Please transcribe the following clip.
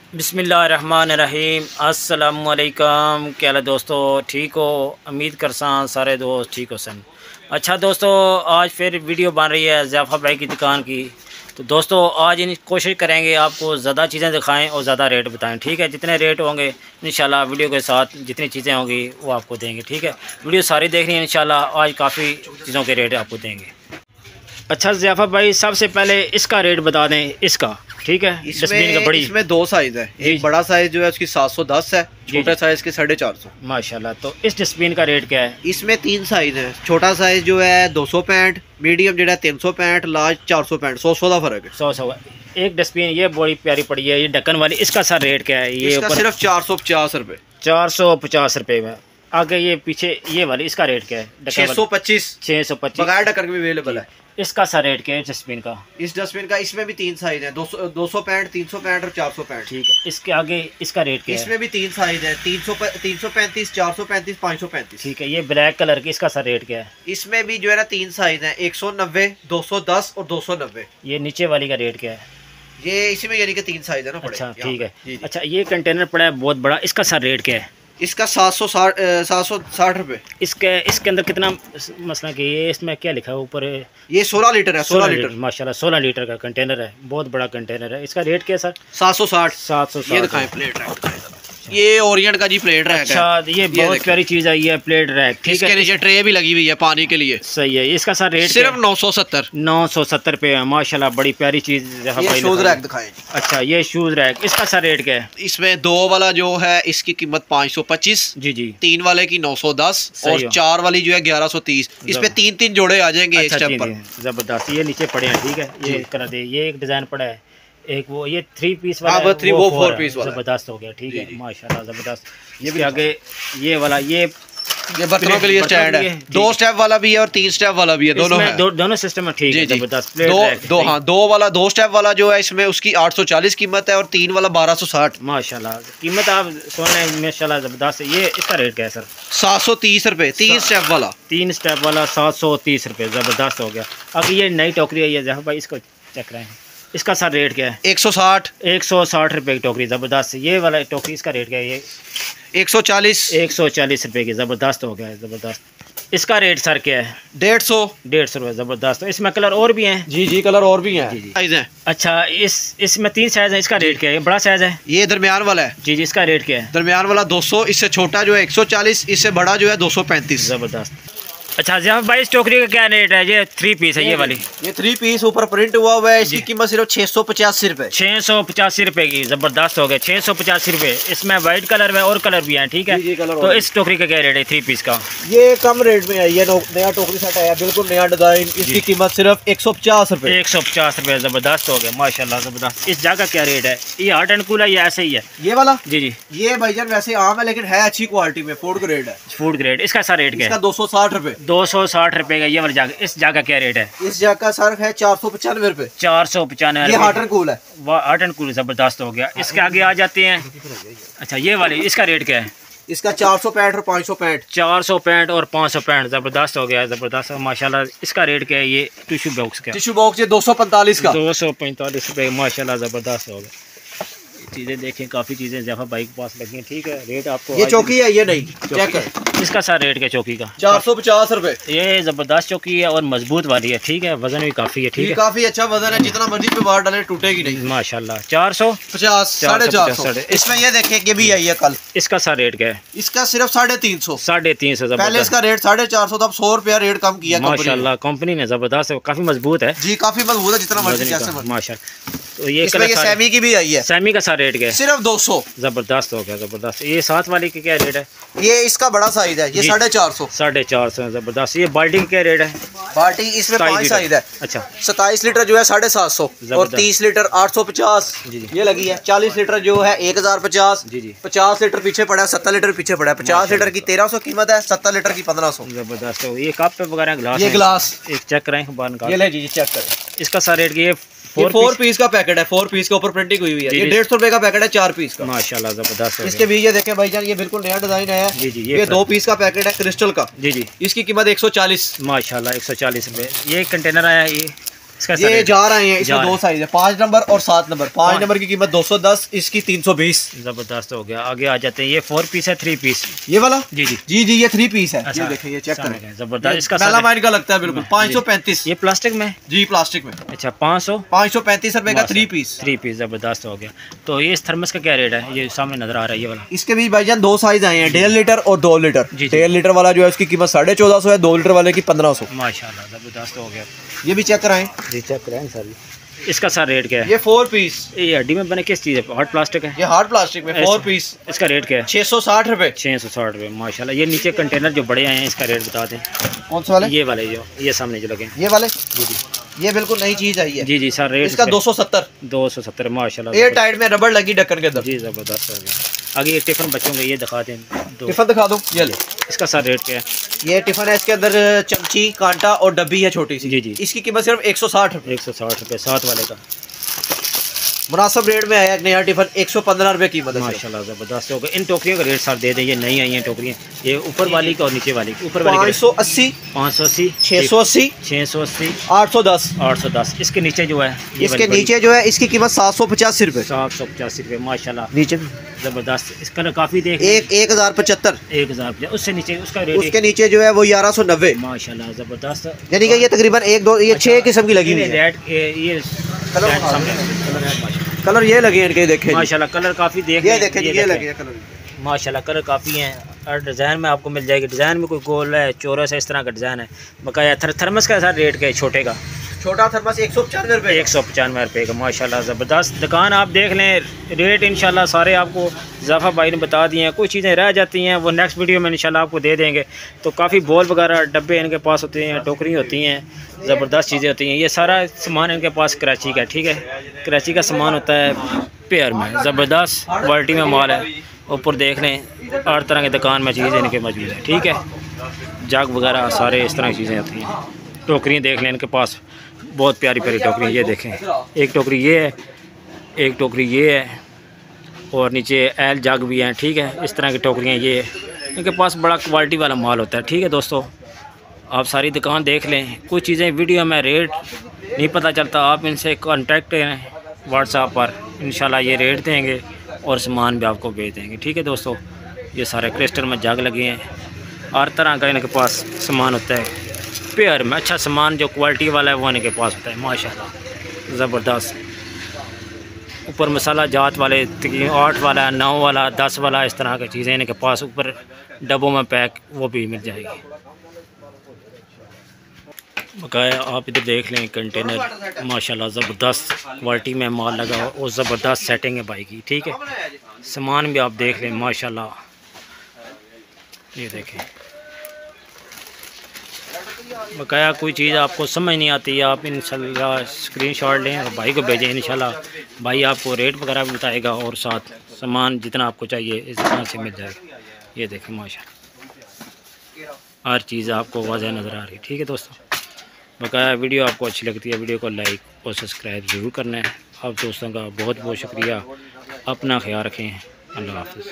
बिस्मिल्लाहिर्रहमानिर्रहीम। अस्सलामुअलैकुम। क्या हाल है दोस्तों, ठीक हो? उम्मीद करसा सारे दोस्त ठीक हो सन। अच्छा दोस्तों, आज फिर वीडियो बन रही है ज़ियाफ़ा भाई की दुकान की। तो दोस्तों आज इन कोशिश करेंगे आपको ज़्यादा चीज़ें दिखाएं और ज़्यादा रेट बताएं, ठीक है। जितने रेट होंगे इंशाल्लाह वीडियो के साथ जितनी चीज़ें होंगी वो आपको देंगे, ठीक है। वीडियो सारी देखनी है इंशाल्लाह, आज काफ़ी चीज़ों के रेट आपको देंगे। अच्छा ज़ियाफ़ा भाई, सबसे पहले इसका रेट बता दें इसका, ठीक है। इसमें दो साइज है। एक बड़ा साइज जो है उसकी 710 है, छोटा साइज के 450। माशाल्लाह। तो इस डस्टबिन का रेट क्या है? इसमें तीन साइज है। छोटा साइज जो है 265, मीडियम जो है 365, लार्ज 465। 100 का फर्क है। 100 एक डस्टबिन ये बड़ी प्यारी पड़ी है, ये ढक्कन वाली। इसका सर रेट क्या है? ये इसका सिर्फ 450 रुपये। 450 रुपये में। आगे ये पीछे ये वाली, इसका रेट क्या है? 625 बगैर ढक्कन भी अवेलेबल है। इसका सर रेट क्या है डस्टबिन का? इस डस्टबिन का इसमें भी तीन साइज है, 265, 365 और 465। ठीक है। इसके आगे इसका रेट क्या है? इसमें भी तीन साइज है, 335, 435, 535। ठीक है। ये ब्लैक कलर की, इसका सर रेट क्या है? इसमें भी जो है ना तीन साइज है, 190, 210 और 290। ये नीचे वाली का रेट क्या है? ये इसी में यानी कि तीन साइज है ना। अच्छा ठीक है। अच्छा ये कंटेनर पड़ा है बहुत बड़ा, इसका सर रेट क्या है? इसका 760 रुपये। इसके अंदर कितना, मसला कि ये इसमें क्या लिखा है ऊपर? ये 16 लीटर है। 16 लीटर माशाल्लाह 16 लीटर का कंटेनर है, बहुत बड़ा कंटेनर है। इसका रेट क्या है सर? 760। ये दिखाएं प्लेट रैक, ये ओरिएंट का जी प्लेट रैक है। अच्छा ये बहुत प्यारी चीज आई है, प्लेट रैक। ठीक है। इसके नीचे ट्रे भी लगी हुई है पानी के लिए। सही है। इसका सर रेट सिर्फ 970 रुपये है। माशाल्लाह बड़ी प्यारी चीज। शूज रैक दिखाएं। अच्छा ये शूज रैक, इसका सर रेट क्या है? इसमें दो वाला जो है इसकी कीमत 525। जी जी। तीन वाले की 910 और चार वाली जो है 1130। इसमें तीन तीन जोड़े आ जाएंगे एक स्टेप पर। जबरदस्त। ये नीचे पड़े हैं, ठीक है। ये करा दे, ये एक डिजाइन पड़ा है, एक वो ये 3 पीस वाला है, वो 4 पीस वाला जबरदस्त हो गया। ठीक है माशाल्लाह जबरदस्त। ये भी आगे ये वाला, ये बर्तनों के लिए स्टैंड है। 2 स्टेप वाला भी है और 3 स्टेप वाला भी है, दोनों है। दोनों सिस्टम है। ठीक है जबरदस्त। दो स्टेप वाला जो है इसमें उसकी 840 कीमत है और 3 वाला 1260। माशाल्लाह कीमत आप सुन रहे हैं, माशाल्लाह जबरदस्त। ये इसका रेट क्या है सर? 730 रुपये। 3 स्टेप वाला 730 रुपये। जबरदस्त हो गया। अब ये नई टोकरी है, ये जहाँ भाई इसको चेक रहे हैं, इसका सर रेट क्या है? 160 रुपये की टोकरी। ज़बरदस्त। ये वाला टोकरी इसका रेट क्या है? ये 140 रुपये की। ज़बरदस्त हो गया है, ज़बरदस्त। इसका रेट सर क्या है? 150 रुपये। ज़बरदस्त। इसमें कलर और भी हैं? जी कलर और भी हैं। जी। अच्छा इसमें 3 साइज़ है, इसका रेट क्या है? ये बड़ा साइज़ है, ये दरमियान वाला है। जी इसका रेट क्या है? दरमियान वाला 200, इससे छोटा जो है 140, इससे बड़ा जो है 235। ज़बरदस्त। अच्छा ज़ियाफ़ा भाई इस टोकरी का क्या रेट है? ये 3 पीस है, ये वाली। ये 3 पीस ऊपर प्रिंट हुआ हुआ है। इसकी कीमत सिर्फ 685 रुपये। 685 रुपये की। ज़बरदस्त हो गया। 685 रुपये। इसमें वाइट कलर में और कलर भी हैं, ठीक है। तो इस टोकरी का क्या रेट है 3 पीस का? ये कम रेट में है, ये नया टोकरी सेट है, बिल्कुल नया डिजाइन। इसकी कीमत सिर्फ 150 रुपये। 150 रुपये। ज़बरदस्त हो गया माशाल्लाह ज़बरदस्त। इस जगह क्या रेट है? ये हॉट एंड कूल है, ये ऐसे ही है? ये वाला जी ये भाईजान वैसे आम है लेकिन है अच्छी क्वालिटी में, फूड ग्रेड है। Food grade. इसका सर रेट क्या है? 260 रुपये। 260 रुपये का। ये वाली जगह, इस जगह क्या रेट है? इस जगह का सर है 495 रुपये। 495। ये हॉट एंड कूल है। Hot and cool. ज़बरदस्त हो गया। इसके आगे आ जाते हैं। अच्छा ये वाली, इसका रेट क्या है? इसका 465 और 565। 465 और 565। ज़बरदस्त हो गया, ज़बरदस्त माशाल्लाह। इसका रेट क्या है? ये टिश्यू बॉक्स का? टिश्यू बॉक्स ये 245 का। 245 रुपये। माशाल्लाह ज़बरदस्त हो गया। चीज़ें देखें, काफ़ी चीज़ें ज़ियाफ़ा भाई के पास लगी हैं, ठीक है। रेट आपको ये चौकी है, ये नहीं चेक कर। इसका सर रेट क्या चौकी का? 450 रुपये। ये ज़बरदस्त चौकी है और मजबूत वाली है, ठीक है। वजन भी काफ़ी है, ठीक है। काफ़ी अच्छा वजन है, जितना मर्जी पे बाहर डाले टूटेगी नहीं माशाल्लाह। 450, 450। इसमें ये देखें कि भी आई है कल। इसका सर रेट क्या है? इसका सिर्फ 350। 350। पहले इसका रेट 450 था, अब 100 रुपया रेट कम किया माशाल्लाह। कंपनी ने ज़बरदस्त है, काफ़ी मजबूत है जी, काफ़ी मजबूत है, जितना मर्जी माशाल्लाह। तो ये सेमी की भी आई है। सेमी का सर रेट क्या है? सिर्फ 200। ज़बरदस्त हो गया, ज़बरदस्त। ये साथ वाली का क्या रेट है? ये इसका बड़ा साइज है, ये 450। 450। ज़बरदस्त। ये बाल्टी का क्या रेट है? बाल्टी इसमें 5 साइज है। अच्छा 27 लीटर जो है 750 और 30 लीटर 850 ये लगी है। 40 लीटर जो है 1050। 50 लीटर पीछे पड़ा है, 70 लीटर पीछे पड़ा है। 50 लीटर की 1300 कीमत है, 70 लीटर की 1500। जबरदस्त। ये कप वगैरह ग्लास? ये ग्लास एक चेक करें, ये ले जी चेक करें। इसका सर रेट ये 4 पीस का पैकेट है। 4 पीस के ऊपर प्रिंटिंग हुई हुई है। ये 150 रुपए का पैकेट है 4 पीस का। माशाल्लाह जबरदस्त। इसके भी ये देखें भाईजान, ये बिल्कुल नया डिजाइन है। ये 2 पीस का पैकेट है क्रिस्टल का। जी। इसकी कीमत 140। माशाल्लाह 140 रुपए। ये कंटेनर आया है, ये जा रहे हैं, इसमें 2 साइज है, 5 नंबर और 7 नंबर। 5 नंबर की कीमत 210, इसकी 320। जबरदस्त हो गया। आगे आ जाते हैं, ये 4 पीस है 3 पीस ये वाला? जी जी जी जी, ये 3 पीस है। ये देखिए, ये चेक करें, जबरदस्त। इसका मेलामाइन का लगता है बिल्कुल। 535। ये प्लास्टिक में? जी प्लास्टिक में। अच्छा, 535 रुपए का 3 पीस। 3 पीस, जबरदस्त हो गया। तो ये इस थर्मस का क्या रेट है? ये सामने नजर आ रहा है ये वाला। इसके भी भाईजान 2 साइज आए हैं, 1.5 लीटर और 2 लीटर। 1.5 लीटर वाला जो है उसकी कीमत 1450 है, 2 लीटर वाले की 1500। माशाल्लाह, जबरदस्त हो गया। ये भी चेक कराएं। जी चेक कराएं सर। इसका सर रेट क्या है? ये 4 पीस। ये हड्डी में बने किस चीज़ है? हार्ड प्लास्टिक है? ये हार्ड प्लास्टिक में 4 पीस। इसका रेट क्या है? 660 रुपए। 660 रुपए, माशाल्लाह। ये नीचे कंटेनर जो बड़े आए हैं, इसका रेट बता दें। कौन से वाले? ये वाले जो ये सामने जो लगे हैं, ये वाले। जी जी, ये बिल्कुल नई चीज आई है। जी जी सर। रेट इसका 270 माशाल्लाह। एयर टाइट में रबड़ लगी ढक्कन के अंदर। जी जबरदस्त हो गया। आगे ये टिफिन बच्चों के ये दिखा दें। टिफिन दिखा दो, ये ले। इसका सर रेट क्या है? ये टिफिन है, इसके अंदर चमची, कांटा और डब्बी है छोटी सी। जी जी, इसकी कीमत सिर्फ 160 रुपए। 160 रुपये 7 वाले का। मुनासिब रेट में आया नया टिफिन, 115 रुपए कीमत है। माशाल्लाह, जबरदस्त हो गया। इन टोकरियों का रेट सर दे दें, ये नई आई हैं टोकरियाँ, ये ऊपर वाली का और नीचे वाली। ऊपर वाली 580, 580, 680, 680, 810, 810। इसके नीचे जो है, इसके नीचे जो है इसकी कीमत 785 रुपए। 785 रुपये, माशाल्लाह। नीचे जबरदस्त। इसका काफ़ी देख 1075। 1000। उससे नीचे उसका रेट? उसके नीचे जो है वो 1190। माशाल्लाह, जबरदस्त। यानी कि ये तकरीबन 1 2 ये 6 किस्म की लगी हुई है। रेड ये कलर ये लगे हैं इनके, देखें माशाल्लाह। कलर काफ़ी देख, ये देखें ये लगे हैं कलर माशाल्लाह। कलर काफ़ी हैं और डिज़ाइन में आपको मिल जाएगी। डिज़ाइन में कोई गोल है, चौरस है, इस तरह का डिज़ाइन है। बकाया थर्मस का सर रेट क्या है छोटे का? छोटा थर्मस 195 रुपये। 195 रुपये का, माशाल्लाह ज़बरदस्त। दुकान आप देख लें, रेट इंशाल्लाह सारे आपको ज़ाफ़ा भाई ने बता दिए हैं। कुछ चीज़ें रह जाती हैं, वो नेक्स्ट वीडियो में इंशाल्लाह आपको दे देंगे। तो काफ़ी बॉल वगैरह डब्बे इनके पास होते हैं, टोकरी होती हैं, ज़बरदस्त चीज़ें होती हैं। ये सारा सामान इनके पास कराची का, ठीक है, कराची का सामान होता है पेयर में। ज़बरदस्त क्वालिटी में माल है। ऊपर देख लें, हर तरह की दुकान में चीज़ें इनके मौजूद हैं, ठीक है। जग वगैरह सारे इस तरह की चीज़ें होती हैं। टोकरियाँ देख लें इनके पास, बहुत प्यारी प्यारी टोकरी। ये देखें, एक टोकरी ये है, एक टोकरी ये है, और नीचे एल जग भी हैं, ठीक है। इस तरह की टोकरियाँ ये है। इनके पास बड़ा क्वालिटी वाला माल होता है, ठीक है दोस्तों। आप सारी दुकान देख लें। कुछ चीज़ें वीडियो में रेट नहीं पता चलता, आप इनसे कांटेक्ट करें व्हाट्सएप पर, इंशाल्लाह ये रेट देंगे और सामान भी आपको भेज देंगे, ठीक है दोस्तों। ये सारे क्रिस्टल में जग लगे हैं, हर तरह का इनके पास सामान होता है पेयर में। अच्छा सामान जो क्वालिटी वाला है वो इनके पास होता है, माशाल्लाह ज़बरदस्त। ऊपर मसाला जात वाले 8 वाला, 9 वाला, 10 वाला, इस तरह की चीज़ें इनके पास ऊपर डब्बों में पैक वो भी मिल जाएगी। बकाया आप इधर देख लें कंटेनर, माशाल्लाह ज़बरदस्त क्वालिटी में माल लगा और ज़बरदस्त सेटिंग है भाई की, ठीक है। सामान भी आप देख लें माशाल्लाह, ये देखें। बकाया कोई चीज़ आपको समझ नहीं आती, आप इंशाल्लाह स्क्रीनशॉट लें और भाई को भेजें, इंशाल्लाह भाई आपको रेट वगैरह भी बताएगा और साथ सामान जितना आपको चाहिए इस तरह से मिल जाएगा। ये देखें माशाल्लाह, हर चीज़ आपको वाज़ह नज़र आ रही, ठीक है दोस्तों। बकाया वीडियो आपको अच्छी लगती है, वीडियो को लाइक और सब्सक्राइब ज़रूर करना है। आप दोस्तों का बहुत बहुत शुक्रिया। अपना ख्याल रखें। अल्लाह हाफ़िज़।